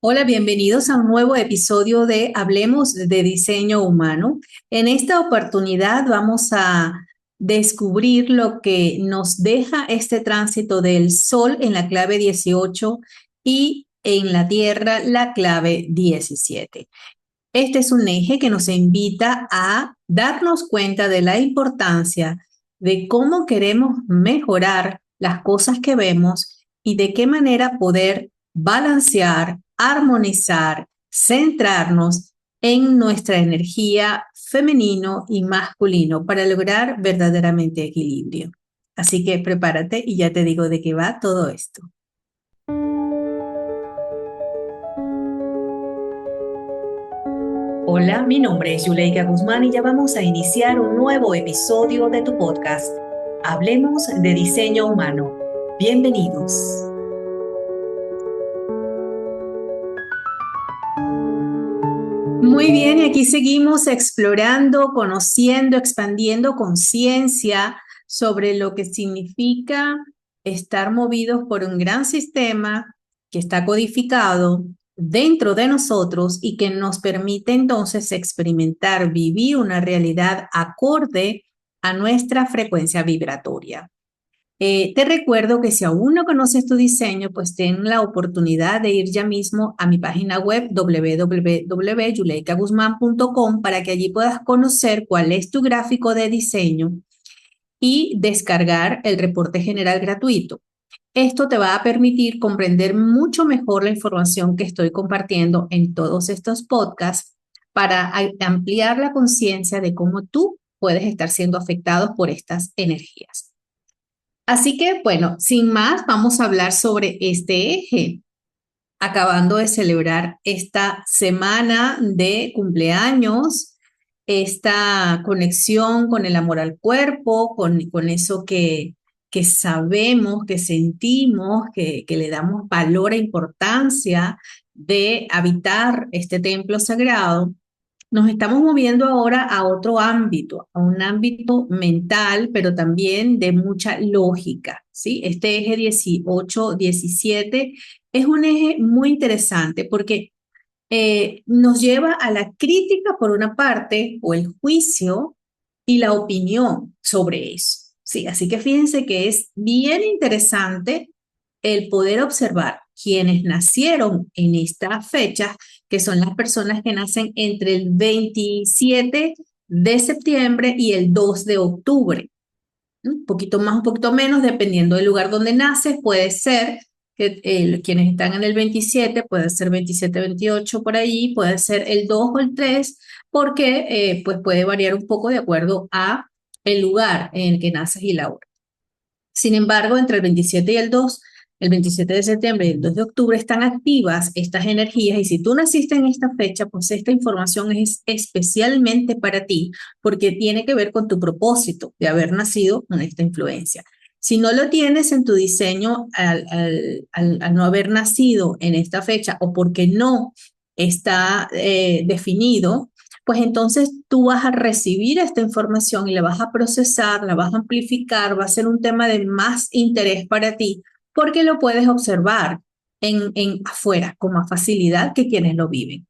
Hola, bienvenidos a un nuevo episodio de Hablemos de Diseño Humano. En esta oportunidad vamos a descubrir lo que nos deja este tránsito del Sol en la clave 18 y en la Tierra la clave 17. Este es un eje que nos invita a darnos cuenta de la importancia de cómo queremos mejorar las cosas que vemos y de qué manera poder balancear, armonizar, centrarnos en nuestra energía femenino y masculino para lograr verdaderamente equilibrio. Así que prepárate y ya te digo de qué va todo esto. Hola, mi nombre es Yuleika Guzmán y ya vamos a iniciar un nuevo episodio de tu podcast. Hablemos de diseño humano. Bienvenidos. Muy bien, y aquí seguimos explorando, conociendo, expandiendo conciencia sobre lo que significa estar movidos por un gran sistema que está codificado dentro de nosotros y que nos permite entonces experimentar, vivir una realidad acorde a nuestra frecuencia vibratoria. Te recuerdo que si aún no conoces tu diseño, pues ten la oportunidad de ir ya mismo a mi página web www.yuleikaguzman.com para que allí puedas conocer cuál es tu gráfico de diseño y descargar el reporte general gratuito. Esto te va a permitir comprender mucho mejor la información que estoy compartiendo en todos estos podcasts para ampliar la conciencia de cómo tú puedes estar siendo afectados por estas energías. Así que, bueno, sin más, vamos a hablar sobre este eje. Acabando de celebrar esta semana de cumpleaños, esta conexión con el amor al cuerpo, con eso que sabemos, que sentimos, que le damos valor e importancia de habitar este templo sagrado. Nos estamos moviendo ahora a otro ámbito, a un ámbito mental, pero también de mucha lógica, ¿sí? Este eje 18-17 es un eje muy interesante porque nos lleva a la crítica por una parte, o el juicio y la opinión sobre eso, ¿sí? Así que fíjense que es bien interesante el poder observar quienes nacieron en estas fechas, que son las personas que nacen entre el 27 de septiembre y el 2 de octubre. Un poquito más, un poquito menos, dependiendo del lugar donde naces, puede ser que quienes están en el 27, puede ser 27, 28 por ahí, puede ser el 2 o el 3, porque pues puede variar un poco de acuerdo a el lugar en el que naces y la hora. Sin embargo, entre el 27 y el 27 de septiembre y el 2 de octubre están activas estas energías y si tú naciste en esta fecha, pues esta información es especialmente para ti porque tiene que ver con tu propósito de haber nacido con esta influencia. Si no lo tienes en tu diseño al no haber nacido en esta fecha o porque no está definido, pues entonces tú vas a recibir esta información y la vas a procesar, la vas a amplificar, va a ser un tema de más interés para ti porque lo puedes observar en afuera con más facilidad que quienes lo viven.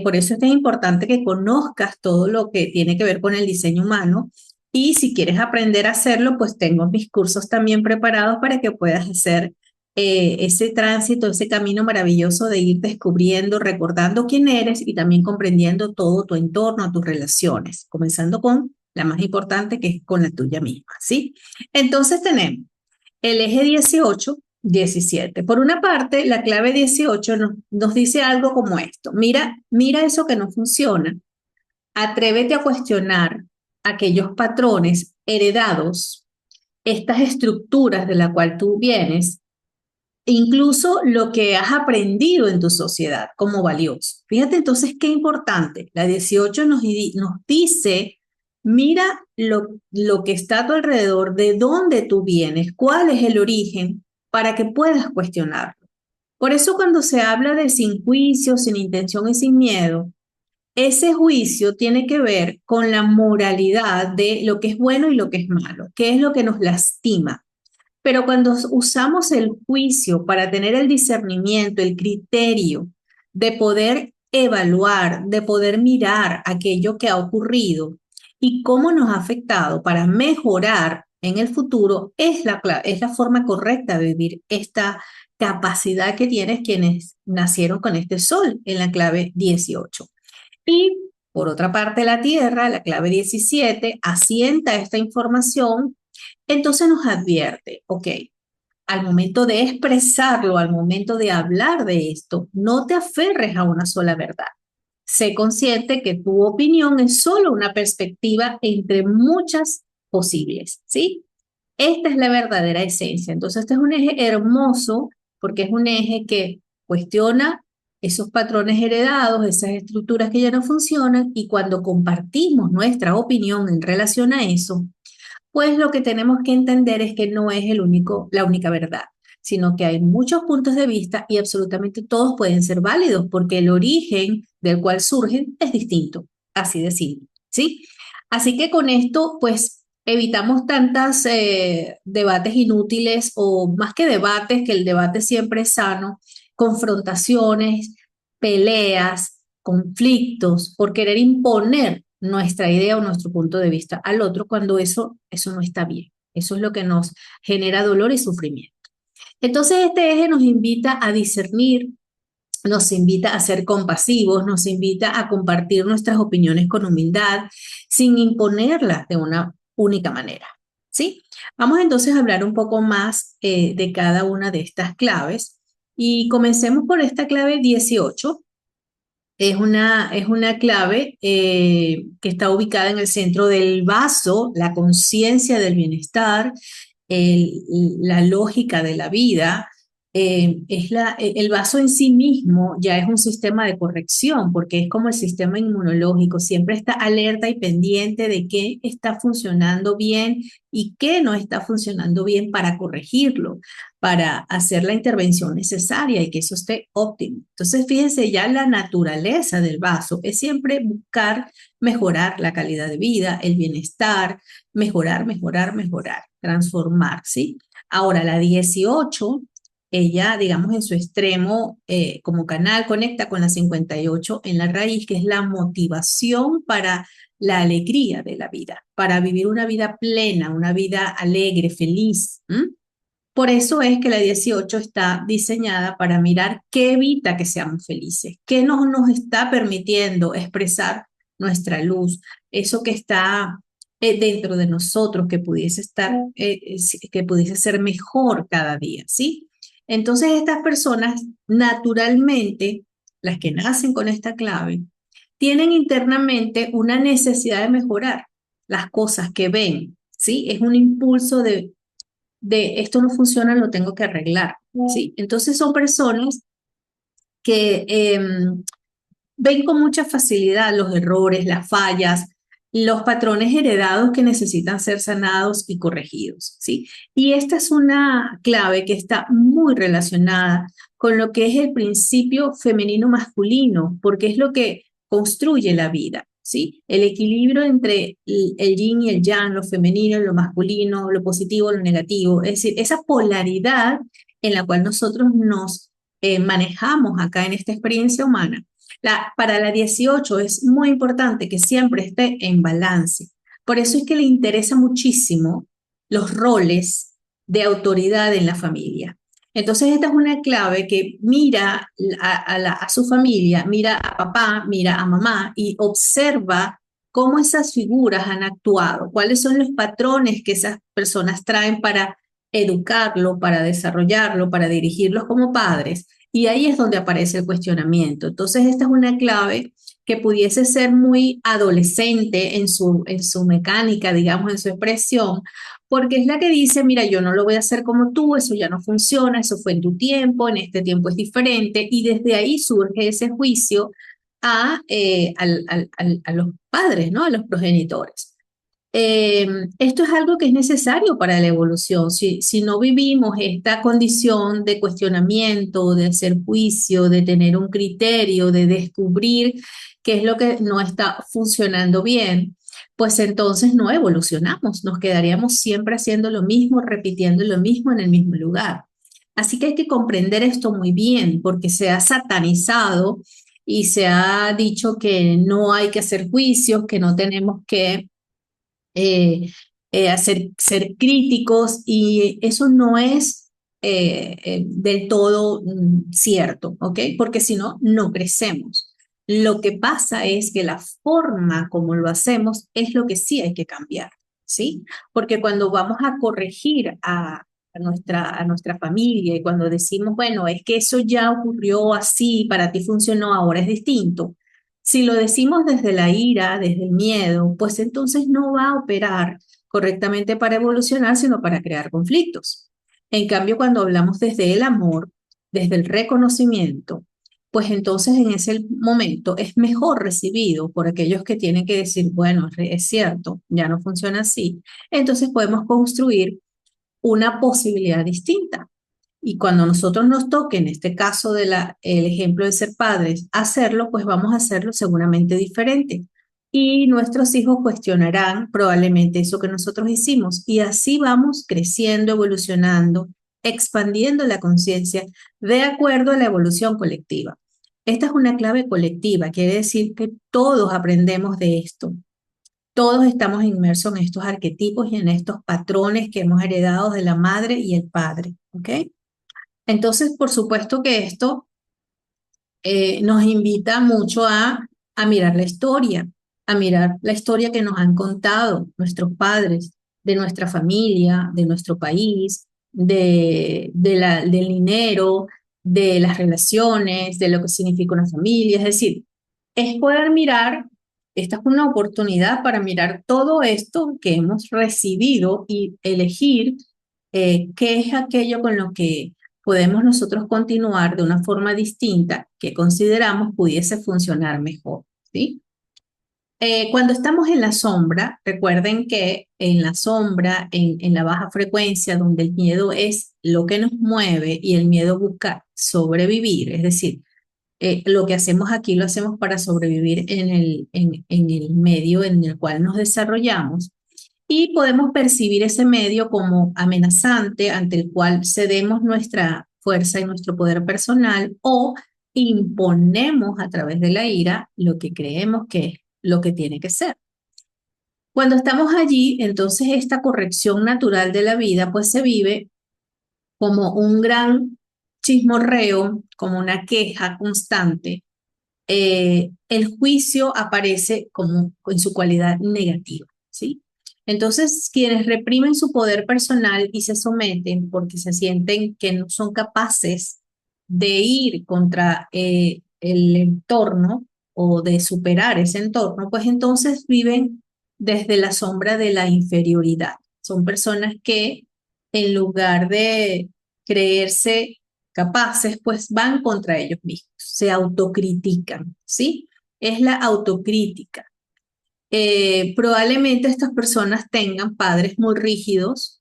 Por eso es que es importante que conozcas todo lo que tiene que ver con el diseño humano y si quieres aprender a hacerlo, pues tengo mis cursos también preparados para que puedas hacer ese tránsito, ese camino maravilloso de ir descubriendo, recordando quién eres y también comprendiendo todo tu entorno, tus relaciones, comenzando con la más importante que es con la tuya misma, ¿sí? Entonces tenemos el eje 18-17. Por una parte, la clave 18 nos dice algo como esto. Mira eso que no funciona. Atrévete a cuestionar aquellos patrones heredados, estas estructuras de la cual tú vienes, incluso lo que has aprendido en tu sociedad como valioso. Fíjate entonces qué importante. La 18 nos dice, mira lo que está a tu alrededor, de dónde tú vienes, cuál es el origen, para que puedas cuestionarlo. Por eso cuando se habla de sin juicio, sin intención y sin miedo, ese juicio tiene que ver con la moralidad de lo que es bueno y lo que es malo, qué es lo que nos lastima. Pero cuando usamos el juicio para tener el discernimiento, el criterio de poder evaluar, de poder mirar aquello que ha ocurrido y cómo nos ha afectado para mejorar en el futuro, es la forma correcta de vivir esta capacidad que tienen quienes nacieron con este sol en la clave 18. Y por otra parte, la Tierra, la clave 17, asienta esta información, entonces nos advierte, ok, al momento de expresarlo, al momento de hablar de esto, no te aferres a una sola verdad. Sé consciente que tu opinión es solo una perspectiva entre muchas posibles, ¿sí? Esta es la verdadera esencia. Entonces, este es un eje hermoso porque es un eje que cuestiona esos patrones heredados, esas estructuras que ya no funcionan y cuando compartimos nuestra opinión en relación a eso, pues lo que tenemos que entender es que no es la única verdad, sino que hay muchos puntos de vista y absolutamente todos pueden ser válidos porque el origen del cual surgen es distinto, así de simple, ¿sí? Así que con esto, pues evitamos tantas debates inútiles o más que debates, que el debate siempre es sano, confrontaciones, peleas, conflictos, por querer imponer nuestra idea o nuestro punto de vista al otro cuando eso no está bien. Eso es lo que nos genera dolor y sufrimiento. Entonces este eje nos invita a discernir, nos invita a ser compasivos, nos invita a compartir nuestras opiniones con humildad, sin imponerlas de una única manera. ¿Sí? Vamos entonces a hablar un poco más de cada una de estas claves y comencemos por esta clave 18. Es una clave que está ubicada en el centro del vaso, la conciencia del bienestar, el- la lógica de la vida. El vaso en sí mismo ya es un sistema de corrección, porque es como el sistema inmunológico, siempre está alerta y pendiente de qué está funcionando bien y qué no está funcionando bien para corregirlo, para hacer la intervención necesaria y que eso esté óptimo. Entonces, fíjense, ya la naturaleza del vaso es siempre buscar mejorar la calidad de vida, el bienestar, mejorar, transformar, ¿sí? Ahora, la 18, ella, digamos, en su extremo, como canal, conecta con la 58 en la raíz, que es la motivación para la alegría de la vida, para vivir una vida plena, una vida alegre, feliz. Por eso es que la 18 está diseñada para mirar qué evita que seamos felices, qué no nos está permitiendo expresar nuestra luz, eso que está dentro de nosotros, que pudiese estar, que pudiese ser mejor cada día, ¿sí? Entonces estas personas naturalmente, las que nacen con esta clave, tienen internamente una necesidad de mejorar las cosas que ven, ¿sí? Es un impulso de esto no funciona, lo tengo que arreglar, ¿sí? Entonces son personas que ven con mucha facilidad los errores, las fallas, los patrones heredados que necesitan ser sanados y corregidos, ¿sí? Y esta es una clave que está muy relacionada con lo que es el principio femenino-masculino, porque es lo que construye la vida, ¿sí? El equilibrio entre el yin y el yang, lo femenino, lo masculino, lo positivo, lo negativo, es decir, esa polaridad en la cual nosotros nos manejamos acá en esta experiencia humana. Para la 18 es muy importante que siempre esté en balance. Por eso es que le interesa muchísimo los roles de autoridad en la familia. Entonces esta es una clave que mira a su familia, mira a papá, mira a mamá y observa cómo esas figuras han actuado, cuáles son los patrones que esas personas traen para educarlo, para desarrollarlo, para dirigirlos como padres. Y ahí es donde aparece el cuestionamiento. Entonces, esta es una clave que pudiese ser muy adolescente en su mecánica, digamos, en su expresión, porque es la que dice, mira, yo no lo voy a hacer como tú, eso ya no funciona, eso fue en tu tiempo, en este tiempo es diferente, y desde ahí surge ese juicio a los padres, ¿no? A los progenitores. Esto es algo que es necesario para la evolución. Si no vivimos esta condición de cuestionamiento, de hacer juicio, de tener un criterio, de descubrir qué es lo que no está funcionando bien, pues entonces no evolucionamos, nos quedaríamos siempre haciendo lo mismo, repitiendo lo mismo en el mismo lugar. Así que hay que comprender esto muy bien, porque se ha satanizado y se ha dicho que no hay que hacer juicios, que no tenemos que eh, ser críticos, y eso no es del todo cierto, ¿ok? Porque si no, no crecemos. Lo que pasa es que la forma como lo hacemos es lo que sí hay que cambiar, ¿sí? Porque cuando vamos a corregir a nuestra familia y cuando decimos, bueno, es que eso ya ocurrió así, para ti funcionó, ahora es distinto. Si lo decimos desde la ira, desde el miedo, pues entonces no va a operar correctamente para evolucionar, sino para crear conflictos. En cambio, cuando hablamos desde el amor, desde el reconocimiento, pues entonces en ese momento es mejor recibido por aquellos que tienen que decir, bueno, es cierto, ya no funciona así. Entonces podemos construir una posibilidad distinta. Y cuando nosotros nos toque, en este caso el ejemplo de ser padres, hacerlo, pues vamos a hacerlo seguramente diferente. Y nuestros hijos cuestionarán probablemente eso que nosotros hicimos. Y así vamos creciendo, evolucionando, expandiendo la conciencia de acuerdo a la evolución colectiva. Esta es una clave colectiva, quiere decir que todos aprendemos de esto. Todos estamos inmersos en estos arquetipos y en estos patrones que hemos heredado de la madre y el padre, ¿ok? Entonces, por supuesto que esto nos invita mucho a mirar la historia, a mirar la historia que nos han contado nuestros padres, de nuestra familia, de nuestro país, del dinero, de las relaciones, de lo que significa una familia. Es decir, es poder mirar, esta es una oportunidad para mirar todo esto que hemos recibido y elegir qué es aquello con lo que podemos nosotros continuar de una forma distinta que consideramos pudiese funcionar mejor, ¿sí? Cuando estamos en la sombra, recuerden que en la sombra, en la baja frecuencia, donde el miedo es lo que nos mueve y el miedo busca sobrevivir, es decir, lo que hacemos aquí lo hacemos para sobrevivir en el medio en el cual nos desarrollamos, y podemos percibir ese medio como amenazante ante el cual cedemos nuestra fuerza y nuestro poder personal, o imponemos a través de la ira lo que creemos que es lo que tiene que ser. Cuando estamos allí, entonces esta corrección natural de la vida pues se vive como un gran chismorreo, como una queja constante. El juicio aparece como en su cualidad negativa, ¿sí? Entonces, quienes reprimen su poder personal y se someten porque se sienten que no son capaces de ir contra el entorno o de superar ese entorno, pues entonces viven desde la sombra de la inferioridad. Son personas que en lugar de creerse capaces, pues van contra ellos mismos, se autocritican, ¿sí? Es la autocrítica. Probablemente estas personas tengan padres muy rígidos,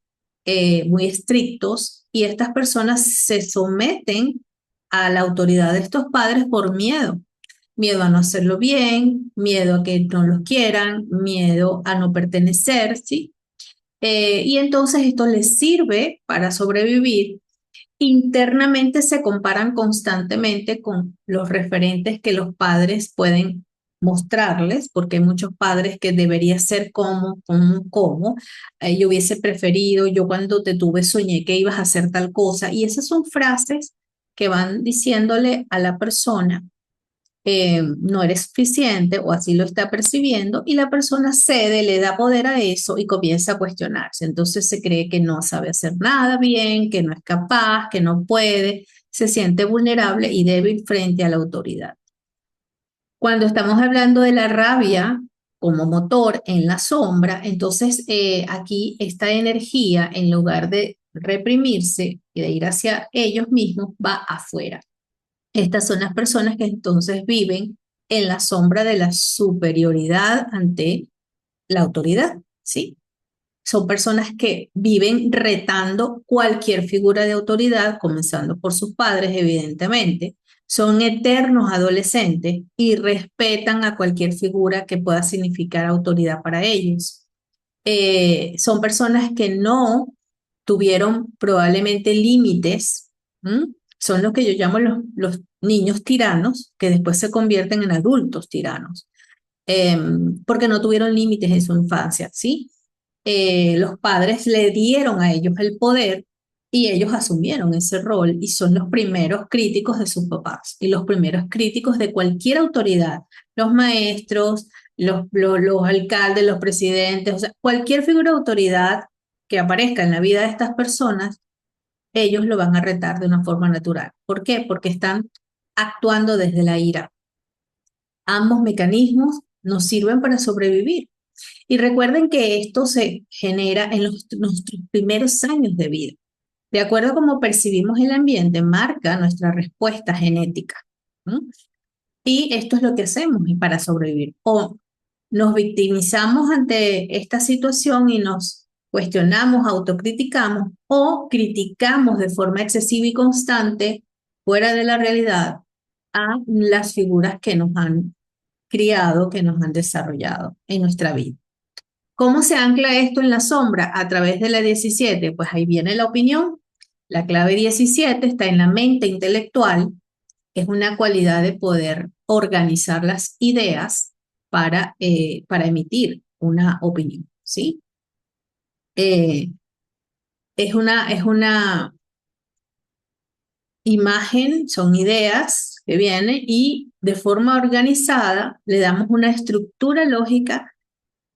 muy estrictos, y estas personas se someten a la autoridad de estos padres por miedo. Miedo a no hacerlo bien, miedo a que no los quieran, miedo a no pertenecer, ¿sí? Y entonces esto les sirve para sobrevivir. Internamente se comparan constantemente con los referentes que los padres pueden mostrarles, porque hay muchos padres que debería ser como, yo hubiese preferido, yo cuando te tuve soñé que ibas a hacer tal cosa, y esas son frases que van diciéndole a la persona, no eres suficiente o así lo está percibiendo, y la persona cede, le da poder a eso y comienza a cuestionarse. Entonces se cree que no sabe hacer nada bien, que no es capaz, que no puede, se siente vulnerable y débil frente a la autoridad. Cuando estamos hablando de la rabia como motor en la sombra, entonces aquí esta energía, en lugar de reprimirse y de ir hacia ellos mismos, va afuera. Estas son las personas que entonces viven en la sombra de la superioridad ante la autoridad, ¿sí? Son personas que viven retando cualquier figura de autoridad, comenzando por sus padres, evidentemente. son eternos adolescentes y respetan a cualquier figura que pueda significar autoridad para ellos. Son personas que no tuvieron probablemente límites. ¿M? Son los que yo llamo los niños tiranos, que después se convierten en adultos tiranos, porque no tuvieron límites en su infancia, ¿sí? Los padres le dieron a ellos el poder y ellos asumieron ese rol y son los primeros críticos de sus papás y los primeros críticos de cualquier autoridad, los maestros, los alcaldes, los presidentes, o sea, cualquier figura de autoridad que aparezca en la vida de estas personas, ellos lo van a retar de una forma natural. ¿Por qué? Porque están actuando desde la ira. Ambos mecanismos nos sirven para sobrevivir. Y recuerden que esto se genera en nuestros primeros años de vida. De acuerdo a cómo percibimos el ambiente, marca nuestra respuesta genética. ¿No? Y esto es lo que hacemos para sobrevivir. O nos victimizamos ante esta situación y nos cuestionamos, autocriticamos o criticamos de forma excesiva y constante, fuera de la realidad, a las figuras que nos han criado, que nos han desarrollado en nuestra vida. ¿Cómo se ancla esto en la sombra? A través de la 17, pues ahí viene la opinión. La clave 17 está en la mente intelectual, es una cualidad de poder organizar las ideas para emitir una opinión, ¿sí? Eh, es una imagen, son ideas que vienen y de forma organizada le damos una estructura lógica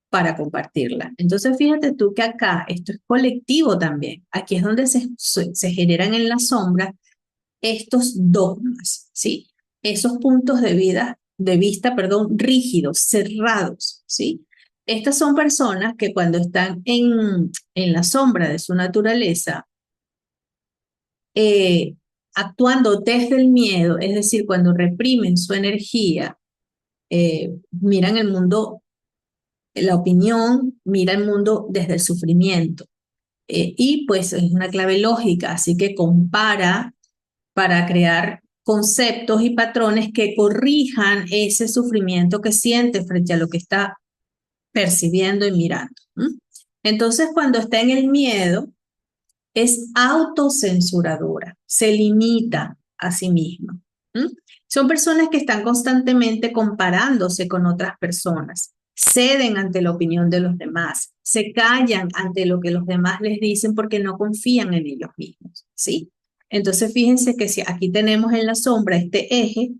para compartirla. Entonces, fíjate tú que acá esto es colectivo también. Aquí es donde se generan en la sombra estos dogmas, ¿sí? Esos puntos de vista, perdón, rígidos, cerrados, ¿sí? Estas son personas que cuando están en la sombra de su naturaleza, eh, actuando desde el miedo, es decir, cuando reprimen su energía, miran el mundo, la opinión, mira el mundo desde el sufrimiento. Y pues es una clave lógica, así que compara para crear conceptos y patrones que corrijan ese sufrimiento que siente frente a lo que está percibiendo y mirando. ¿M? Entonces, cuando está en el miedo, es autocensuradora, se limita a sí misma. ¿M? Son personas que están constantemente comparándose con otras personas, ceden ante la opinión de los demás, se callan ante lo que los demás les dicen porque no confían en ellos mismos, ¿sí? Entonces, fíjense que si aquí tenemos en la sombra este eje,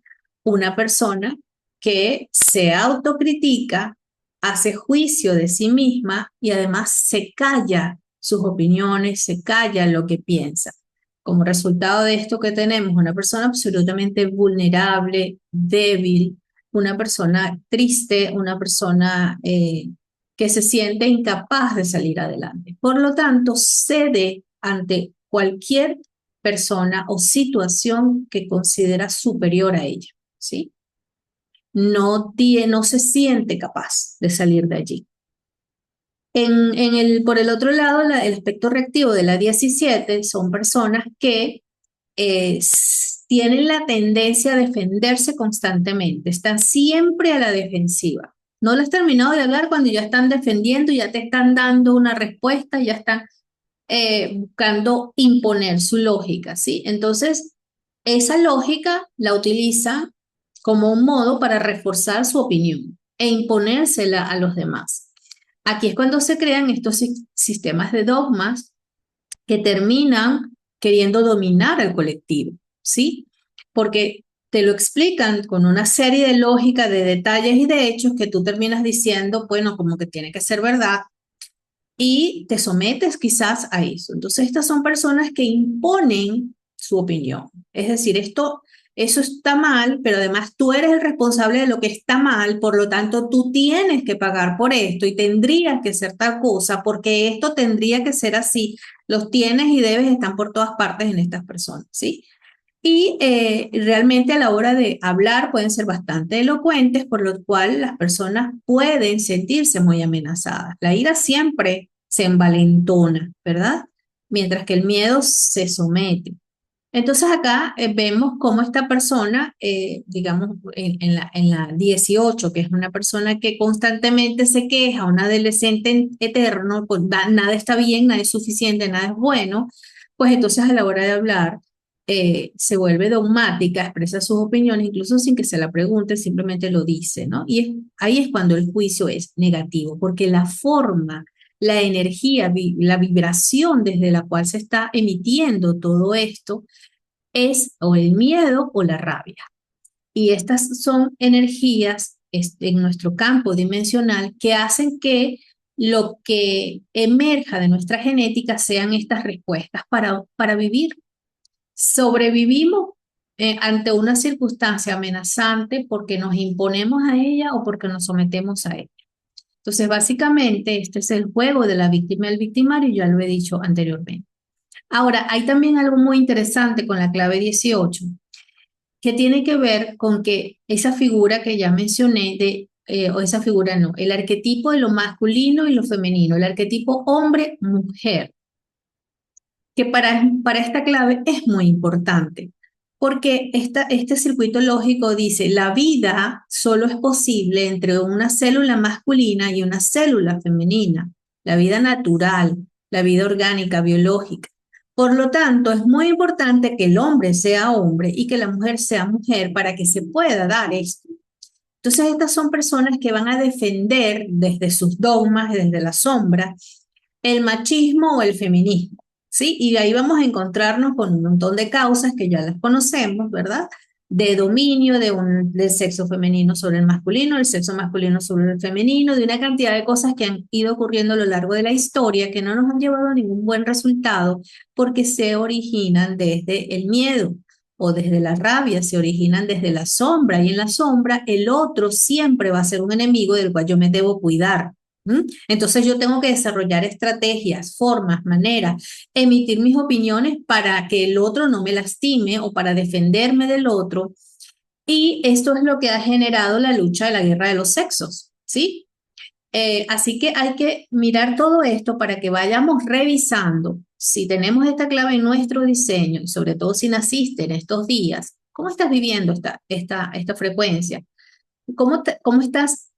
una persona que se autocritica, hace juicio de sí misma y además se calla sus opiniones, se calla lo que piensa. Como resultado de esto que tenemos, una persona absolutamente vulnerable, débil, una persona triste, una persona que se siente incapaz de salir adelante. Por lo tanto, cede ante cualquier persona o situación que considera superior a ella, ¿sí? No se siente capaz de salir de allí. Por el otro lado, el aspecto reactivo de la 17 son personas que tienen la tendencia a defenderse constantemente, están siempre a la defensiva. No lo has terminado de hablar cuando ya están defendiendo, ya te están dando una respuesta, ya están buscando imponer su lógica, ¿sí? Entonces, esa lógica la utiliza como un modo para reforzar su opinión e imponérsela a los demás. Aquí es cuando se crean estos sistemas de dogmas que terminan queriendo dominar al colectivo, ¿sí? Porque te lo explican con una serie de lógica, de detalles y de hechos que tú terminas diciendo, bueno, como que tiene que ser verdad, y te sometes quizás a eso. Entonces, estas son personas que imponen su opinión. Es decir, eso está mal, pero además tú eres el responsable de lo que está mal, por lo tanto tú tienes que pagar por esto y tendrías que ser tal cosa, porque esto tendría que ser así. Los tienes y debes están por todas partes en estas personas, ¿sí? Y realmente a la hora de hablar pueden ser bastante elocuentes, por lo cual las personas pueden sentirse muy amenazadas. La ira siempre se envalentona, ¿verdad? Mientras que el miedo se somete. Entonces acá vemos cómo esta persona, digamos, en la 18, que es una persona que constantemente se queja, un adolescente eterno, pues nada está bien, nada es suficiente, nada es bueno, pues entonces a la hora de hablar se vuelve dogmática, expresa sus opiniones, incluso sin que se la pregunte, simplemente lo dice, ¿no? Y ahí es cuando el juicio es negativo, porque la forma, la energía, la vibración desde la cual se está emitiendo todo esto, es o el miedo o la rabia. Y estas son energías en nuestro campo dimensional que hacen que lo que emerja de nuestra genética sean estas respuestas para vivir. Sobrevivimos ante una circunstancia amenazante porque nos imponemos a ella o porque nos sometemos a ella. Entonces, básicamente, este es el juego de la víctima y el victimario, ya lo he dicho anteriormente. Ahora, hay también algo muy interesante con la clave 18 que tiene que ver con que esa figura que ya mencioné, o esa figura no, el arquetipo de lo masculino y lo femenino, el arquetipo hombre-mujer, que para esta clave es muy importante, porque este circuito lógico dice, la vida solo es posible entre una célula masculina y una célula femenina, la vida natural, la vida orgánica, biológica. Por lo tanto, es muy importante que el hombre sea hombre y que la mujer sea mujer para que se pueda dar esto. Entonces, estas son personas que van a defender desde sus dogmas, desde la sombra, el machismo o el feminismo, ¿sí? Y ahí vamos a encontrarnos con un montón de causas que ya las conocemos, ¿verdad? De dominio del sexo femenino sobre el masculino, el sexo masculino sobre el femenino, de una cantidad de cosas que han ido ocurriendo a lo largo de la historia que no nos han llevado a ningún buen resultado porque se originan desde el miedo o desde la rabia, se originan desde la sombra y en la sombra el otro siempre va a ser un enemigo del cual yo me debo cuidar. Entonces yo tengo que desarrollar estrategias, formas, maneras, emitir mis opiniones para que el otro no me lastime o para defenderme del otro. Y esto es lo que ha generado la lucha de la guerra de los sexos, ¿sí? Así que hay que mirar todo esto para que vayamos revisando si tenemos esta clave en nuestro diseño y sobre todo si naciste en estos días, ¿cómo estás viviendo esta frecuencia? ¿Cómo estás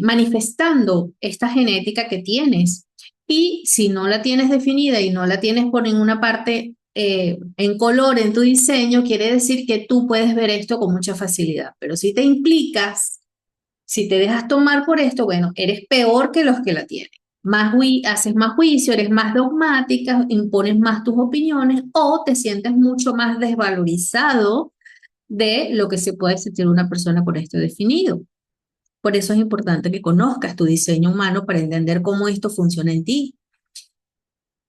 manifestando esta genética que tienes? Y si no la tienes definida y no la tienes por ninguna parte en color en tu diseño, quiere decir que tú puedes ver esto con mucha facilidad. Pero si te implicas, si te dejas tomar por esto, bueno, eres peor que los que la tienen. Haces más juicio, eres más dogmática, impones más tus opiniones o te sientes mucho más desvalorizado de lo que se puede sentir una persona con esto definido. Por eso es importante que conozcas tu diseño humano para entender cómo esto funciona en ti.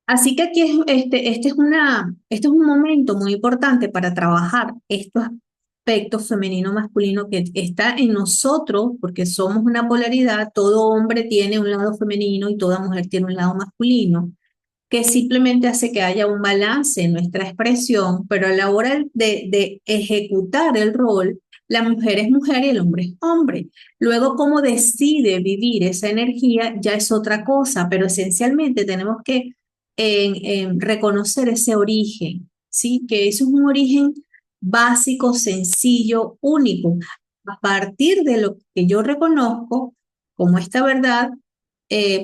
Así que aquí este es un momento muy importante para trabajar estos aspectos femenino-masculino que está en nosotros, porque somos una polaridad, todo hombre tiene un lado femenino y toda mujer tiene un lado masculino, que simplemente hace que haya un balance en nuestra expresión, pero a la hora de ejecutar el rol, la mujer es mujer y el hombre es hombre. Luego, cómo decide vivir esa energía ya es otra cosa, pero esencialmente tenemos que reconocer ese origen, ¿sí? Que eso es un origen básico, sencillo, único. A partir de lo que yo reconozco como esta verdad,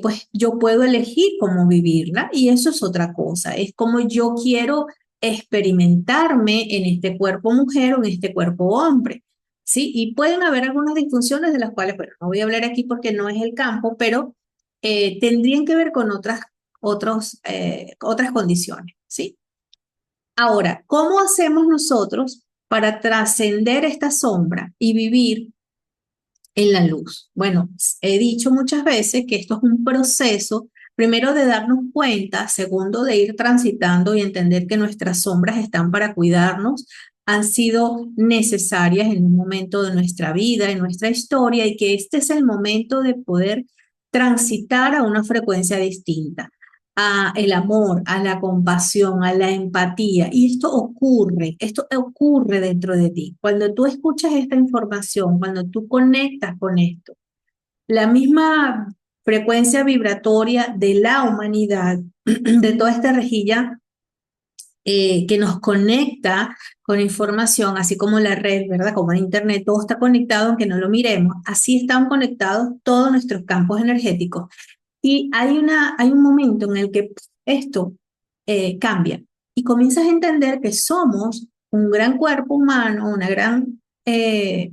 pues yo puedo elegir cómo vivirla y eso es otra cosa, es como yo quiero experimentarme en este cuerpo mujer o en este cuerpo hombre, ¿sí? Y pueden haber algunas disfunciones de las cuales, bueno, no voy a hablar aquí porque no es el campo, pero tendrían que ver con otras condiciones, ¿sí? Ahora, ¿cómo hacemos nosotros para trascender esta sombra y vivir en la luz? Bueno, he dicho muchas veces que esto es un proceso, primero de darnos cuenta, segundo de ir transitando y entender que nuestras sombras están para cuidarnos, han sido necesarias en un momento de nuestra vida, en nuestra historia, y que este es el momento de poder transitar a una frecuencia distinta, a el amor, a la compasión, a la empatía. Y esto ocurre dentro de ti. Cuando tú escuchas esta información, cuando tú conectas con esto, la misma frecuencia vibratoria de la humanidad, de toda esta rejilla que nos conecta con información, así como la red, ¿verdad? Como en Internet, todo está conectado, aunque no lo miremos. Así están conectados todos nuestros campos energéticos. Y hay un momento en el que esto cambia y comienzas a entender que somos un gran cuerpo humano, una gran red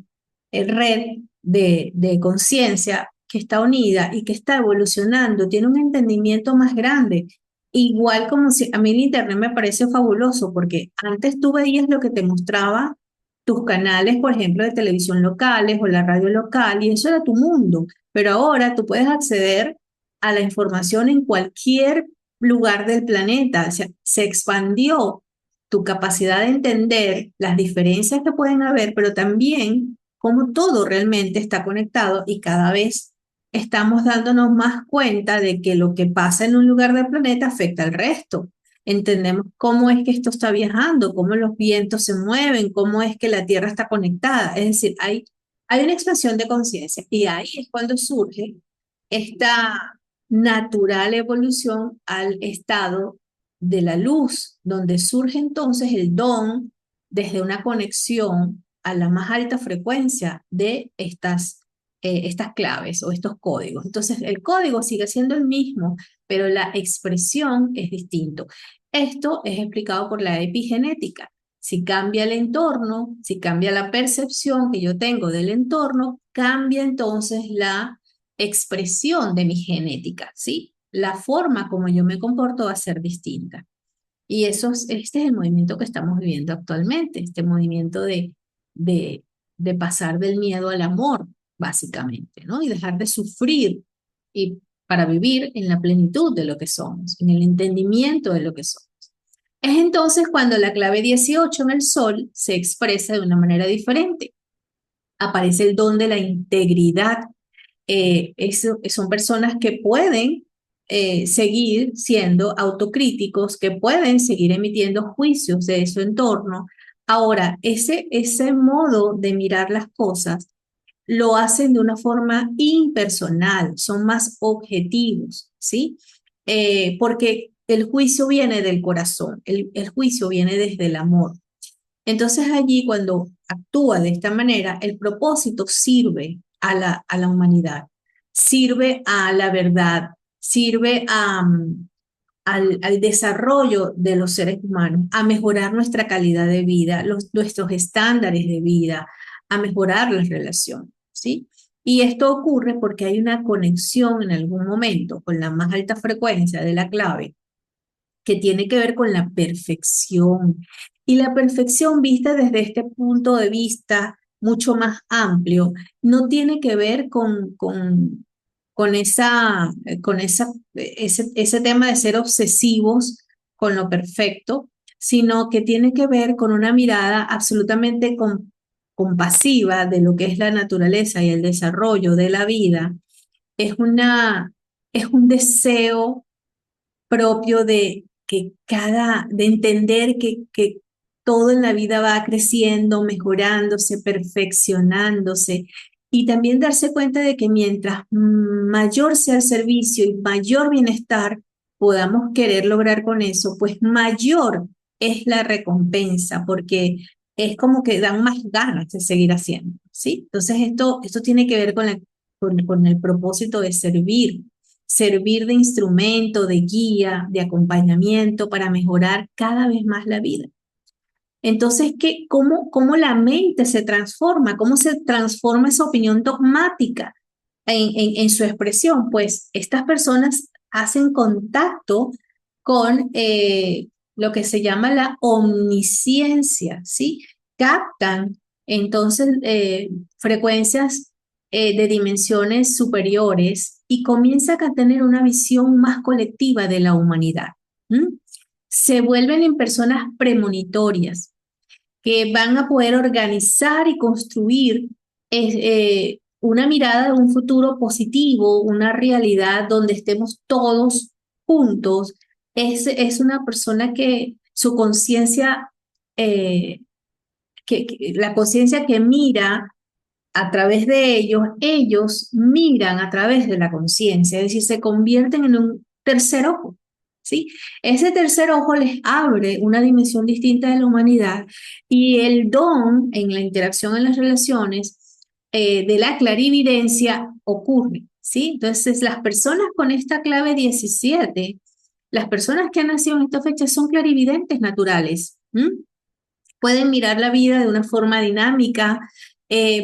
de conciencia que está unida y que está evolucionando, tiene un entendimiento más grande. Igual como si a mí el internet me parece fabuloso, porque antes tú veías lo que te mostraba tus canales, por ejemplo, de televisión locales o la radio local, y eso era tu mundo. Pero ahora tú puedes acceder a la información en cualquier lugar del planeta. O sea, se expandió tu capacidad de entender las diferencias que pueden haber, pero también cómo todo realmente está conectado y cada vez estamos dándonos más cuenta de que lo que pasa en un lugar del planeta afecta al resto. Entendemos cómo es que esto está viajando, cómo los vientos se mueven, cómo es que la Tierra está conectada. Es decir, hay una expansión de conciencia y ahí es cuando surge esta natural evolución al estado de la luz, donde surge entonces el don desde una conexión a la más alta frecuencia de estas claves o estos códigos. Entonces, el código sigue siendo el mismo, pero la expresión es distinto. Esto es explicado por la epigenética. Si cambia el entorno, si cambia la percepción que yo tengo del entorno, cambia entonces la expresión de mi genética, ¿sí? La forma como yo me comporto va a ser distinta. Y este es el movimiento que estamos viviendo actualmente, este movimiento de, de pasar del miedo al amor, básicamente, ¿no? Y dejar de sufrir y para vivir en la plenitud de lo que somos, en el entendimiento de lo que somos. Es entonces cuando la clave 18 en el sol se expresa de una manera diferente. Aparece el don de la integridad. Son personas que pueden seguir siendo autocríticos, que pueden seguir emitiendo juicios de su entorno. Ahora, ese modo de mirar las cosas lo hacen de una forma impersonal, son más objetivos, ¿sí? Porque el juicio viene del corazón, el juicio viene desde el amor. Entonces allí cuando actúa de esta manera, el propósito sirve a la humanidad, sirve a la verdad, sirve al desarrollo de los seres humanos, a mejorar nuestra calidad de vida, nuestros estándares de vida, a mejorar las relaciones, ¿sí? Y esto ocurre porque hay una conexión en algún momento con la más alta frecuencia de la clave que tiene que ver con la perfección. Y la perfección vista desde este punto de vista mucho más amplio, no tiene que ver con ese tema de ser obsesivos con lo perfecto, sino que tiene que ver con una mirada absolutamente compasiva de lo que es la naturaleza y el desarrollo de la vida. Es un deseo propio de entender que todo en la vida va creciendo, mejorándose, perfeccionándose, y también darse cuenta de que mientras mayor sea el servicio y mayor bienestar podamos querer lograr con eso, pues mayor es la recompensa, porque es como que dan más ganas de seguir haciendo, ¿sí? Entonces esto tiene que ver con el propósito de servir de instrumento, de guía, de acompañamiento para mejorar cada vez más la vida. Entonces, ¿cómo la mente se transforma? ¿Cómo se transforma esa opinión dogmática en su expresión? Pues estas personas hacen contacto con lo que se llama la omnisciencia, ¿sí? Captan entonces frecuencias de dimensiones superiores y comienzan a tener una visión más colectiva de la humanidad. ¿Mm? Se vuelven en personas premonitorias que van a poder organizar y construir una mirada de un futuro positivo, una realidad donde estemos todos juntos. Es una persona que su conciencia, la conciencia que mira a través de ellos, ellos miran a través de la conciencia, es decir, se convierten en un tercer ojo. ¿sí? Ese tercer ojo les abre una dimensión distinta de la humanidad y el don en la interacción en las relaciones de la clarividencia ocurre, ¿sí? Entonces, las personas con esta clave 17, las personas que han nacido en esta fecha son clarividentes naturales. Pueden mirar la vida de una forma dinámica,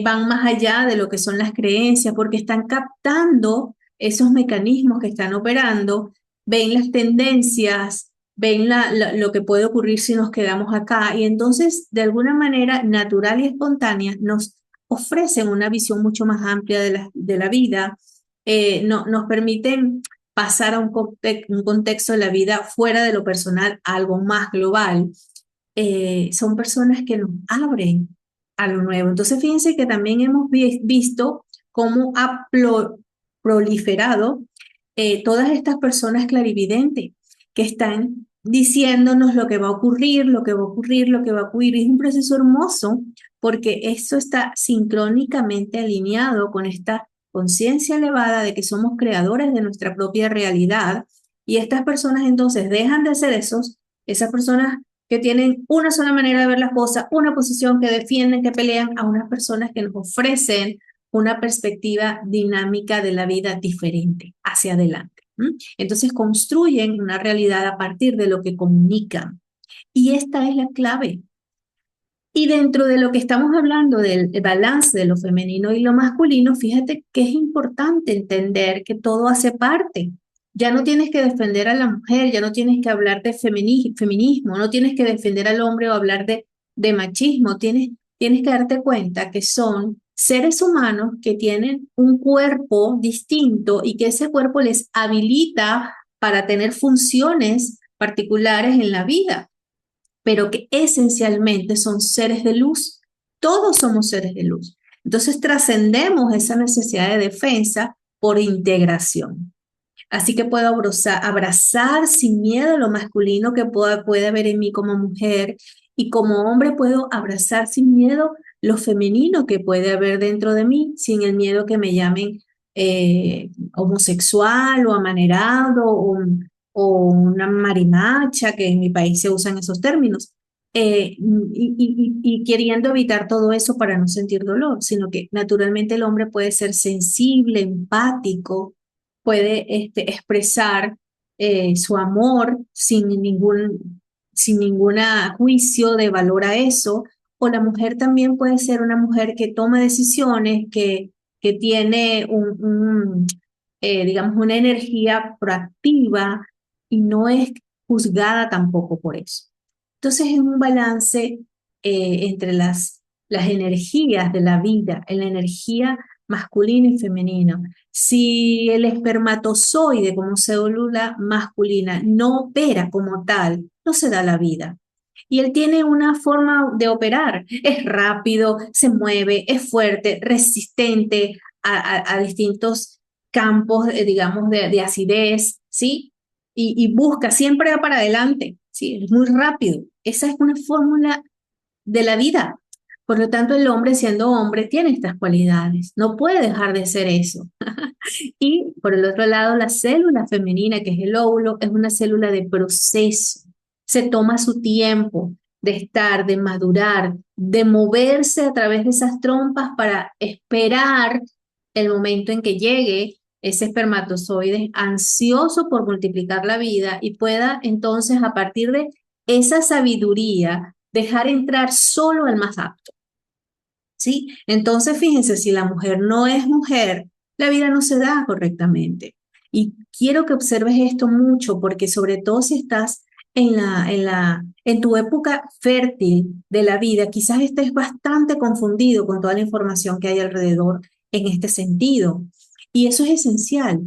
van más allá de lo que son las creencias, porque están captando esos mecanismos que están operando, ven las tendencias, ven lo que puede ocurrir si nos quedamos acá, y entonces, de alguna manera natural y espontánea, nos ofrecen una visión mucho más amplia de la vida, nos permiten pasar a un contexto de la vida fuera de lo personal, a algo más global. Son personas que nos abren a lo nuevo. Entonces, fíjense que también hemos visto cómo ha proliferado todas estas personas clarividentes que están diciéndonos lo que va a ocurrir, lo que va a ocurrir, lo que va a ocurrir. Es un proceso hermoso porque esto está sincrónicamente alineado con esta conciencia elevada de que somos creadores de nuestra propia realidad y estas personas entonces dejan de ser esas personas que tienen una sola manera de ver las cosas, una posición que defienden, que pelean, a unas personas que nos ofrecen una perspectiva dinámica de la vida diferente hacia adelante. Entonces construyen una realidad a partir de lo que comunican. Y esta es la clave. Y dentro de lo que estamos hablando del balance de lo femenino y lo masculino, fíjate que es importante entender que todo hace parte. Ya no tienes que defender a la mujer, ya no tienes que hablar de feminismo, no tienes que defender al hombre o hablar de machismo, tienes que darte cuenta que son seres humanos que tienen un cuerpo distinto y que ese cuerpo les habilita para tener funciones particulares en la vida, pero que esencialmente son seres de luz. Todos somos seres de luz. Entonces trascendemos esa necesidad de defensa por integración. Así que puedo abrazar sin miedo lo masculino que puede haber en mí como mujer, y como hombre puedo abrazar sin miedo lo femenino que puede haber dentro de mí, sin el miedo que me llamen homosexual o amanerado o una marimacha, que en mi país se usan esos términos. Y queriendo evitar todo eso para no sentir dolor, sino que naturalmente el hombre puede ser sensible, empático, puede expresar su amor sin ninguna juicio de valor a eso, o la mujer también puede ser una mujer que toma decisiones, que tiene digamos, una energía proactiva y no es juzgada tampoco por eso. Entonces es un balance entre las energías de la vida, en la energía masculina y femenina. Si el espermatozoide como célula masculina no opera como tal, no se da la vida. Y él tiene una forma de operar. Es rápido, se mueve, es fuerte, resistente a distintos campos, digamos, de acidez, ¿sí? Y busca, siempre va para adelante, ¿sí? Es muy rápido. Esa es una fórmula de la vida. Por lo tanto, el hombre, siendo hombre, tiene estas cualidades. No puede dejar de ser eso. Y por el otro lado, la célula femenina, que es el óvulo, es una célula de proceso. Se toma su tiempo de estar, de madurar, de moverse a través de esas trompas para esperar el momento en que llegue ese espermatozoide ansioso por multiplicar la vida y pueda entonces, a partir de esa sabiduría, dejar entrar solo al más apto. ¿Sí? Entonces, fíjense, si la mujer no es mujer, la vida no se da correctamente. Y quiero que observes esto mucho, porque sobre todo si estás en tu época fértil de la vida, quizás estés bastante confundido con toda la información que hay alrededor en este sentido. Y eso es esencial.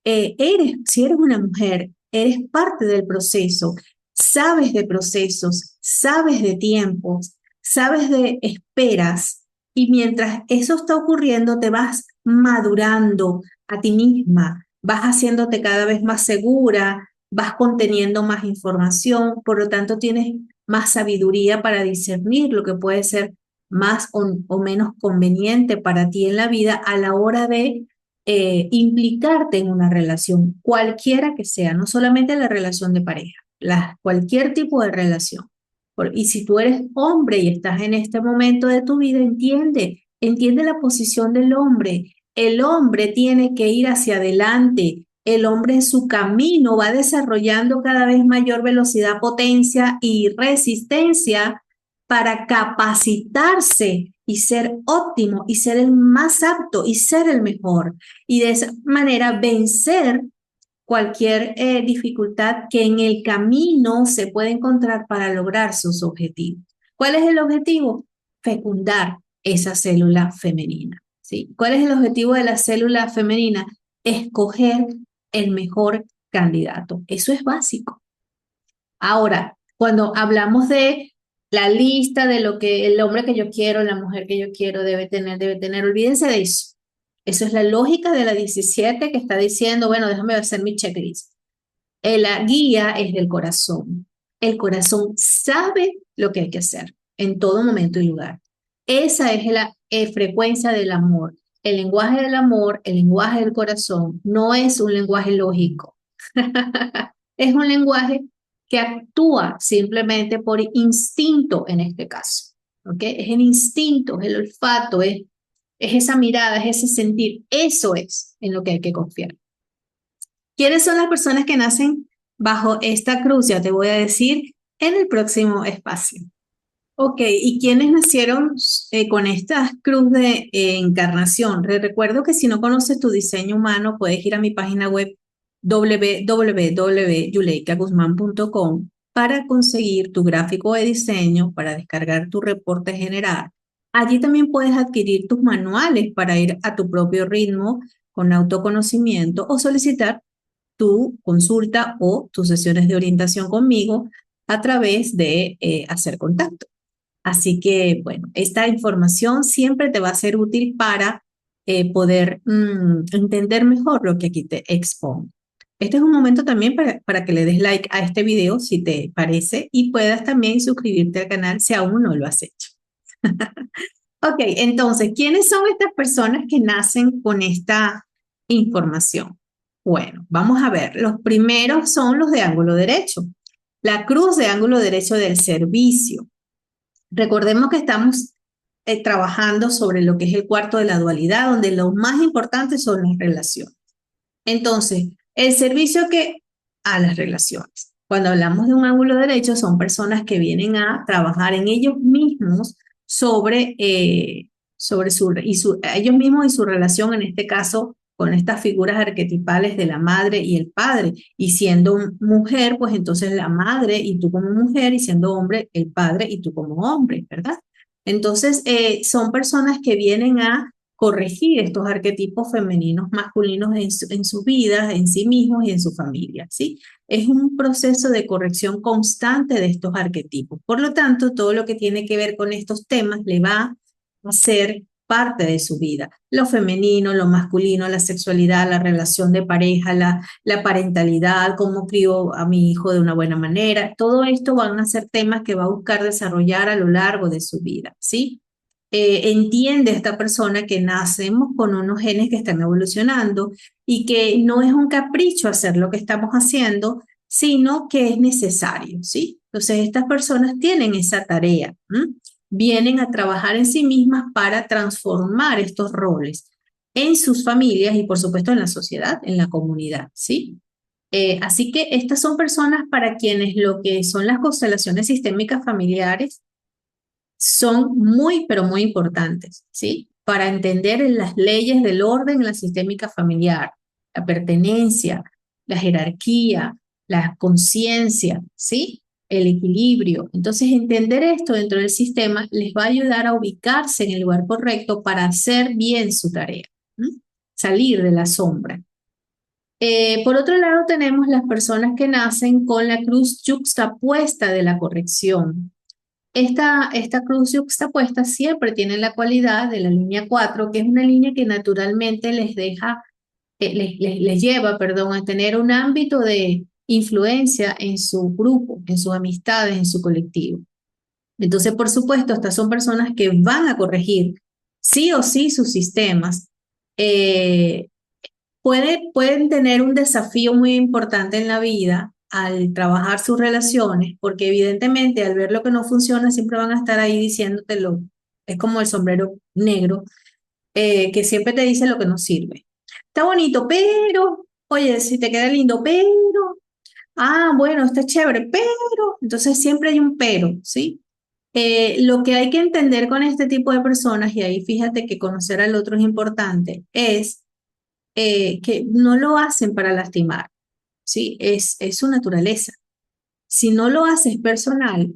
Si eres una mujer, eres parte del proceso, sabes de procesos, sabes de tiempos, sabes de esperas, y mientras eso está ocurriendo, te vas madurando a ti misma, vas haciéndote cada vez más segura, vas conteniendo más información, por lo tanto tienes más sabiduría para discernir lo que puede ser más o menos conveniente para ti en la vida a la hora de implicarte en una relación, cualquiera que sea, no solamente la relación de pareja, cualquier tipo de relación. Y si tú eres hombre y estás en este momento de tu vida, entiende la posición del hombre. El hombre tiene que ir hacia adelante. El hombre en su camino va desarrollando cada vez mayor velocidad, potencia y resistencia para capacitarse y ser óptimo y ser el más apto y ser el mejor. Y de esa manera vencer cualquier dificultad que en el camino se puede encontrar para lograr sus objetivos. ¿Cuál es el objetivo? Fecundar esa célula femenina. ¿Sí? ¿Cuál es el objetivo de la célula femenina? Escoger el mejor candidato. Eso es básico. Ahora, cuando hablamos de la lista de lo que el hombre que yo quiero, la mujer que yo quiero debe tener, olvídense de eso. Eso es la lógica de la 17 que está diciendo, bueno, déjame hacer mi checklist. La guía es del corazón. El corazón sabe lo que hay que hacer en todo momento y lugar. Esa es la frecuencia del amor. El lenguaje del amor, el lenguaje del corazón, no es un lenguaje lógico. Es un lenguaje que actúa simplemente por instinto en este caso. ¿Ok? Es el instinto, es el olfato, es esa mirada, es ese sentir. Eso es en lo que hay que confiar. ¿Quiénes son las personas que nacen bajo esta cruz? Ya te voy a decir en el próximo espacio. Ok, ¿y quiénes nacieron con esta cruz de encarnación? Recuerdo que si no conoces tu diseño humano, puedes ir a mi página web www.yuleikaguzman.com para conseguir tu gráfico de diseño, para descargar tu reporte general. Allí también puedes adquirir tus manuales para ir a tu propio ritmo con autoconocimiento o solicitar tu consulta o tus sesiones de orientación conmigo a través de hacer contacto. Así que, bueno, esta información siempre te va a ser útil para poder entender mejor lo que aquí te expongo. Este es un momento también para que le des like a este video si te parece y puedas también suscribirte al canal si aún no lo has hecho. Ok, entonces, ¿quiénes son estas personas que nacen con esta información? Bueno, vamos a ver. Los primeros son los de ángulo derecho. La cruz de ángulo derecho del servicio. Recordemos que estamos trabajando sobre lo que es el cuarto de la dualidad, donde lo más importante son las relaciones. Entonces, el servicio que a las relaciones. Cuando hablamos de un ángulo derecho, son personas que vienen a trabajar en ellos mismos sobre ellos mismos y su relación, en este caso, con estas figuras arquetipales de la madre y el padre. Y siendo mujer, pues entonces la madre y tú como mujer, y siendo hombre, el padre y tú como hombre, ¿verdad? Entonces, son personas que vienen a corregir estos arquetipos femeninos, masculinos en sus vidas, en sí mismos y en su familia, ¿sí? Es un proceso de corrección constante de estos arquetipos. Por lo tanto, todo lo que tiene que ver con estos temas le va a ser parte de su vida. Lo femenino, lo masculino, la sexualidad, la relación de pareja, la parentalidad, cómo crió a mi hijo de una buena manera. Todo esto van a ser temas que va a buscar desarrollar a lo largo de su vida, ¿sí? Entiende esta persona que nacemos con unos genes que están evolucionando y que no es un capricho hacer lo que estamos haciendo, sino que es necesario, ¿sí? Entonces, estas personas tienen esa tarea, vienen a trabajar en sí mismas para transformar estos roles en sus familias y, por supuesto, en la sociedad, en la comunidad, ¿sí? Así que estas son personas para quienes lo que son las constelaciones sistémicas familiares son muy, pero muy importantes, ¿sí? Para entender las leyes del orden en la sistémica familiar, la pertenencia, la jerarquía, la conciencia, ¿sí? El equilibrio. Entonces, entender esto dentro del sistema les va a ayudar a ubicarse en el lugar correcto para hacer bien su tarea, salir de la sombra. Por otro lado, tenemos las personas que nacen con la cruz yuxtapuesta de la corrección. Esta cruz yuxtapuesta siempre tiene la cualidad de la línea 4, que es una línea que naturalmente les deja, les lleva, perdón, a tener un ámbito de influencia en su grupo, en sus amistades, en su colectivo. Entonces, por supuesto, estas son personas que van a corregir sí o sí sus sistemas, pueden tener un desafío muy importante en la vida al trabajar sus relaciones, porque evidentemente al ver lo que no funciona, siempre van a estar ahí diciéndotelo. Es como el sombrero negro, que siempre te dice lo que no sirve. Está bonito, pero, oye, si te queda lindo, pero, bueno, está chévere, pero, entonces siempre hay un pero, ¿sí? Lo que hay que entender con este tipo de personas, y ahí fíjate que conocer al otro es importante, es que no lo hacen para lastimar, ¿sí? Es su naturaleza. Si no lo haces personal,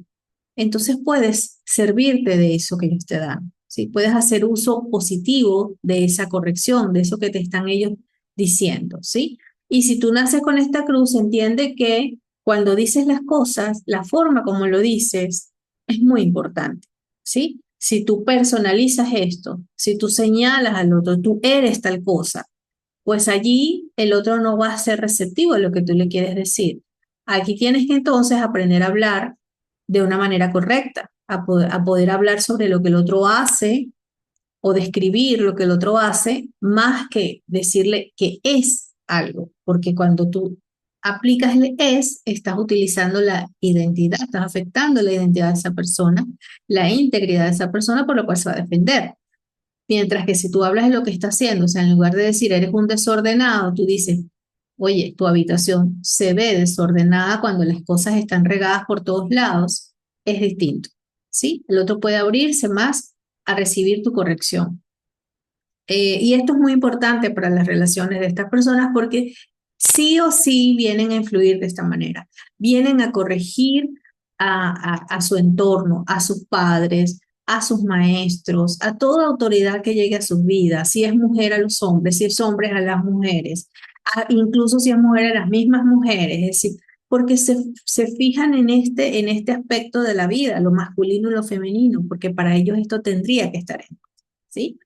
entonces puedes servirte de eso que ellos te dan, ¿sí? Puedes hacer uso positivo de esa corrección, de eso que te están ellos diciendo, ¿sí? Y si tú naces con esta cruz, entiende que cuando dices las cosas, la forma como lo dices es muy importante, ¿sí? Si tú personalizas esto, si tú señalas al otro, tú eres tal cosa, pues allí el otro no va a ser receptivo a lo que tú le quieres decir. Aquí tienes que entonces aprender a hablar de una manera correcta, a poder hablar sobre lo que el otro hace o describir lo que el otro hace, más que decirle que es algo, porque cuando tú aplicas el es, estás utilizando la identidad, estás afectando la identidad de esa persona, la integridad de esa persona, por lo cual se va a defender. Mientras que si tú hablas de lo que está haciendo, o sea, en lugar de decir eres un desordenado, tú dices, oye, tu habitación se ve desordenada cuando las cosas están regadas por todos lados, es distinto, ¿sí? El otro puede abrirse más a recibir tu corrección. Y esto es muy importante para las relaciones de estas personas porque sí o sí vienen a influir de esta manera. Vienen a corregir a su entorno, a sus padres, a sus maestros, a toda autoridad que llegue a sus vidas, si es mujer a los hombres, si es hombre a las mujeres, incluso si es mujer a las mismas mujeres, es decir, porque se fijan en este aspecto de la vida, lo masculino y lo femenino, porque para ellos esto tendría que estar en, ¿sí?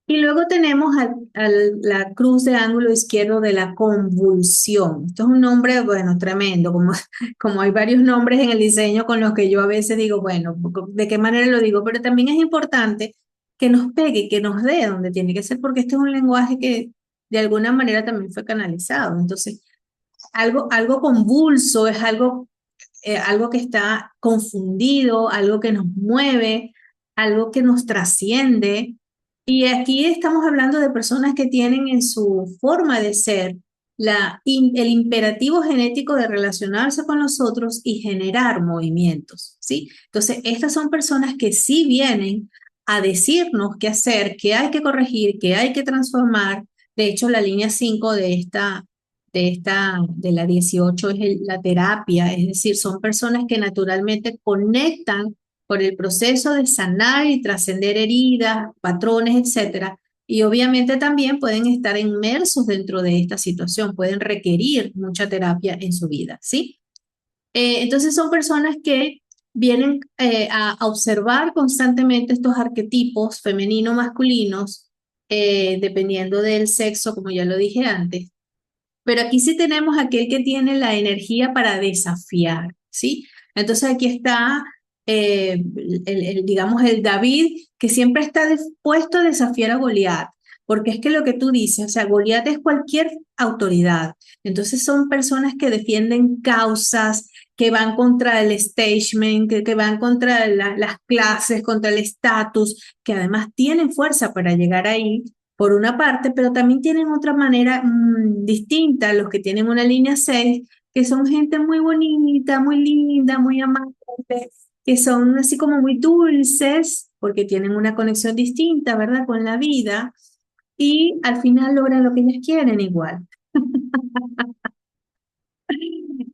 Y luego tenemos la cruz de ángulo izquierdo de la convulsión. Esto es un nombre, bueno, tremendo, como, como hay varios nombres en el diseño con los que yo a veces digo, bueno, ¿de qué manera lo digo? Pero también es importante que nos pegue, que nos dé donde tiene que ser, porque este es un lenguaje que de alguna manera también fue canalizado. Entonces, algo convulso es algo que está confundido, algo que nos mueve, algo que nos trasciende. Y aquí estamos hablando de personas que tienen en su forma de ser el imperativo genético de relacionarse con los otros y generar movimientos, ¿sí? Entonces, estas son personas que sí vienen a decirnos qué hacer, qué hay que corregir, qué hay que transformar. De hecho, la línea 5 de la 18 es la terapia, es decir, son personas que naturalmente conectan por el proceso de sanar y trascender heridas, patrones, etcétera. Y obviamente también pueden estar inmersos dentro de esta situación, pueden requerir mucha terapia en su vida, ¿sí? Entonces son personas que vienen a observar constantemente estos arquetipos femenino-masculinos, dependiendo del sexo, como ya lo dije antes, pero aquí sí tenemos aquel que tiene la energía para desafiar, ¿sí? Entonces aquí está, digamos, el David que siempre está dispuesto a desafiar a Goliat, porque es que lo que tú dices, o sea, Goliat es cualquier autoridad. Entonces son personas que defienden causas, que van contra el establishment, que van contra las clases, contra el estatus, que además tienen fuerza para llegar ahí por una parte, pero también tienen otra manera distinta, los que tienen una línea 6 que son gente muy bonita, muy linda, muy amable, que son así como muy dulces, porque tienen una conexión distinta, ¿verdad?, con la vida, y al final logran lo que ellos quieren igual.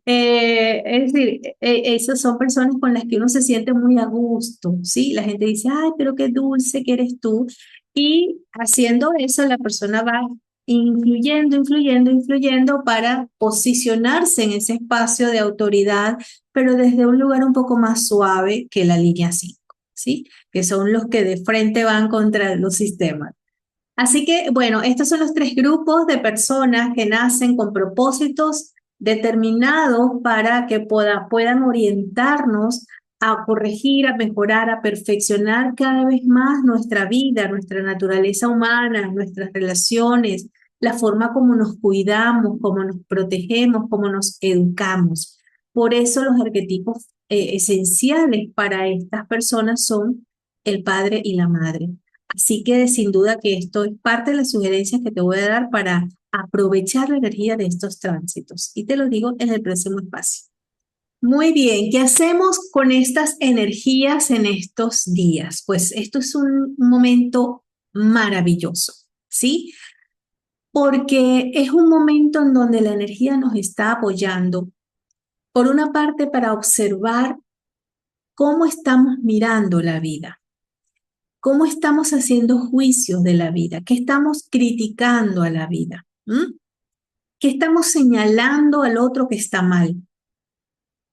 Es decir, esas son personas con las que uno se siente muy a gusto, ¿sí? La gente dice, ay, pero qué dulce que eres tú. Y haciendo eso, la persona va influyendo para posicionarse en ese espacio de autoridad, pero desde un lugar un poco más suave que la línea 5, ¿sí? Que son los que de frente van contra los sistemas. Así que, bueno, estos son los tres grupos de personas que nacen con propósitos determinados para que puedan orientarnos a corregir, a mejorar, a perfeccionar cada vez más nuestra vida, nuestra naturaleza humana, nuestras relaciones, la forma como nos cuidamos, como nos protegemos, como nos educamos. Por eso los arquetipos esenciales para estas personas son el padre y la madre. Así que sin duda que esto es parte de las sugerencias que te voy a dar para aprovechar la energía de estos tránsitos. Y te lo digo en el próximo espacio. Muy bien, ¿qué hacemos con estas energías en estos días? Pues esto es un momento maravilloso, ¿sí? Porque es un momento en donde la energía nos está apoyando, por una parte, para observar cómo estamos mirando la vida, cómo estamos haciendo juicios de la vida, qué estamos criticando a la vida, qué estamos señalando al otro que está mal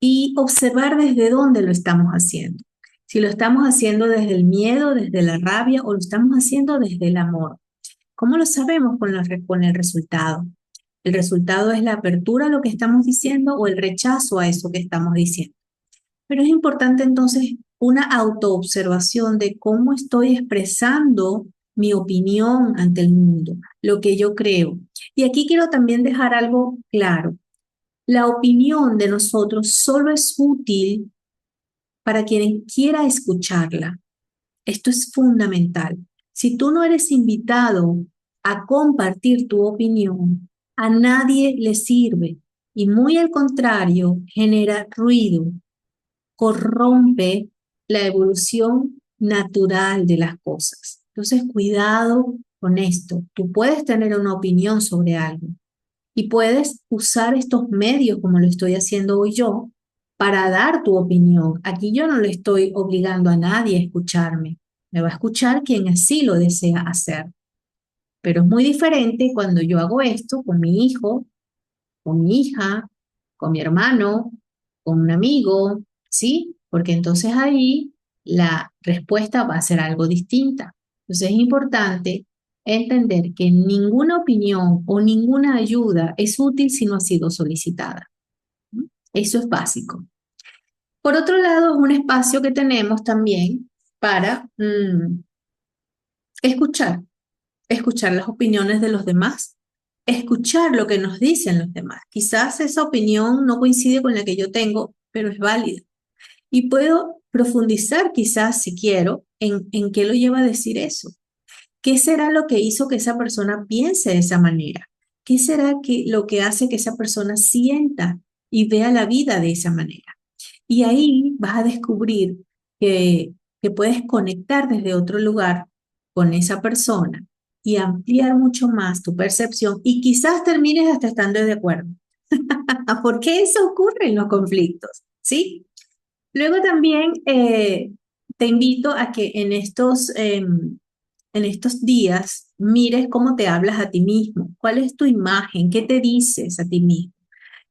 y observar desde dónde lo estamos haciendo. Si lo estamos haciendo desde el miedo, desde la rabia o lo estamos haciendo desde el amor. ¿Cómo lo sabemos con el resultado? El resultado es la apertura a lo que estamos diciendo o el rechazo a eso que estamos diciendo. Pero es importante entonces una autoobservación de cómo estoy expresando mi opinión ante el mundo, lo que yo creo. Y aquí quiero también dejar algo claro. La opinión de nosotros solo es útil para quien quiera escucharla. Esto es fundamental. Si tú no eres invitado a compartir tu opinión, a nadie le sirve y muy al contrario, genera ruido, corrompe la evolución natural de las cosas. Entonces, cuidado con esto. Tú puedes tener una opinión sobre algo y puedes usar estos medios como lo estoy haciendo hoy yo para dar tu opinión. Aquí yo no le estoy obligando a nadie a escucharme. Me va a escuchar quien así lo desea hacer. Pero es muy diferente cuando yo hago esto con mi hijo, con mi hija, con mi hermano, con un amigo, ¿sí? Porque entonces ahí la respuesta va a ser algo distinta. Entonces es importante entender que ninguna opinión o ninguna ayuda es útil si no ha sido solicitada. Eso es básico. Por otro lado, es un espacio que tenemos también para escuchar, escuchar las opiniones de los demás, escuchar lo que nos dicen los demás. Quizás esa opinión no coincide con la que yo tengo, pero es válida. Y puedo profundizar quizás, si quiero, en qué lo lleva a decir eso. ¿Qué será lo que hizo que esa persona piense de esa manera? ¿Qué será lo que hace que esa persona sienta y vea la vida de esa manera? Y ahí vas a descubrir que puedes conectar desde otro lugar con esa persona y ampliar mucho más tu percepción y quizás termines hasta estando de acuerdo. Porque eso ocurre en los conflictos, ¿sí? Luego también te invito a que en estos días mires cómo te hablas a ti mismo, cuál es tu imagen, qué te dices a ti mismo,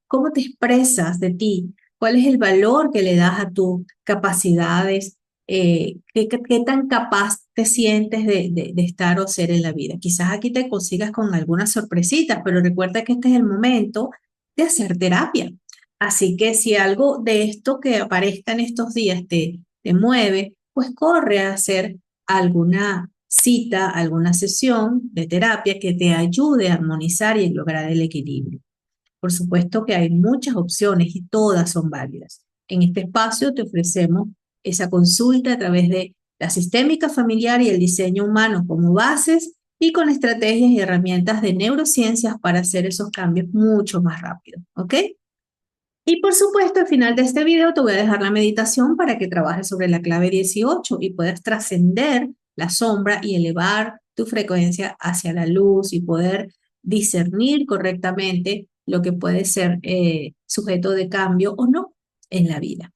cómo te expresas de ti, cuál es el valor que le das a tus capacidades, qué tan capaz te sientes de estar o ser en la vida. Quizás aquí te consigas con algunas sorpresitas, pero recuerda que este es el momento de hacer terapia. Así que si algo de esto que aparezca en estos días te mueve, pues corre a hacer alguna cita, alguna sesión de terapia que te ayude a armonizar y lograr el equilibrio. Por supuesto que hay muchas opciones y todas son válidas. En este espacio te ofrecemos esa consulta a través de la sistémica familiar y el diseño humano como bases y con estrategias y herramientas de neurociencias para hacer esos cambios mucho más rápido, ¿ok? Y por supuesto, al final de este video te voy a dejar la meditación para que trabajes sobre la clave 18 y puedas trascender la sombra y elevar tu frecuencia hacia la luz y poder discernir correctamente lo que puede ser sujeto de cambio o no en la vida.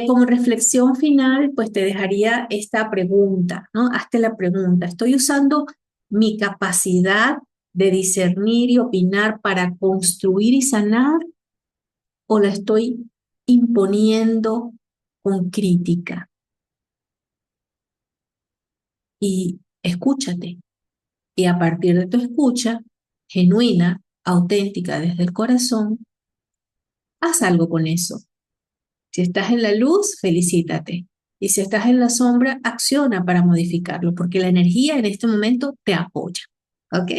Como reflexión final, pues te dejaría esta pregunta, ¿no? Hazte la pregunta, ¿estoy usando mi capacidad de discernir y opinar para construir y sanar o la estoy imponiendo con crítica? Y escúchate. Y a partir de tu escucha, genuina, auténtica desde el corazón, haz algo con eso. Si estás en la luz, felicítate. Y si estás en la sombra, acciona para modificarlo, porque la energía en este momento te apoya. ¿Ok?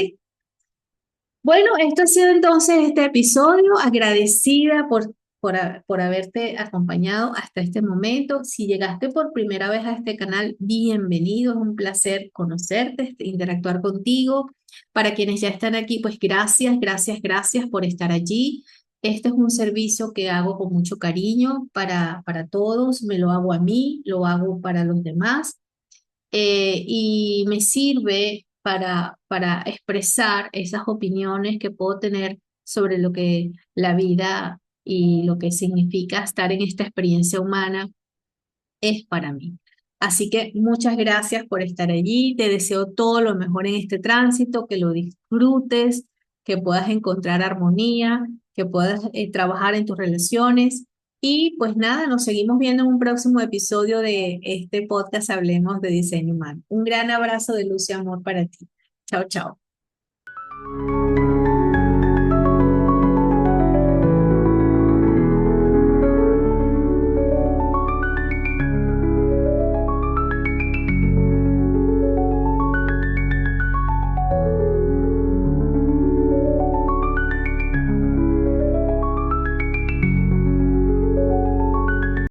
Bueno, esto ha sido entonces este episodio. Agradecida por haberte acompañado hasta este momento. Si llegaste por primera vez a este canal, bienvenido. Es un placer conocerte, interactuar contigo. Para quienes ya están aquí, pues gracias, gracias, gracias por estar allí. Este es un servicio que hago con mucho cariño para todos. Me lo hago a mí, lo hago para los demás y me sirve para expresar esas opiniones que puedo tener sobre lo que la vida y lo que significa estar en esta experiencia humana es para mí. Así que muchas gracias por estar allí. Te deseo todo lo mejor en este tránsito, que lo disfrutes, que puedas encontrar armonía, que puedas trabajar en tus relaciones. Y pues nada, nos seguimos viendo en un próximo episodio de este podcast Hablemos de Diseño Humano. Un gran abrazo de luz y amor para ti. Chao, chao.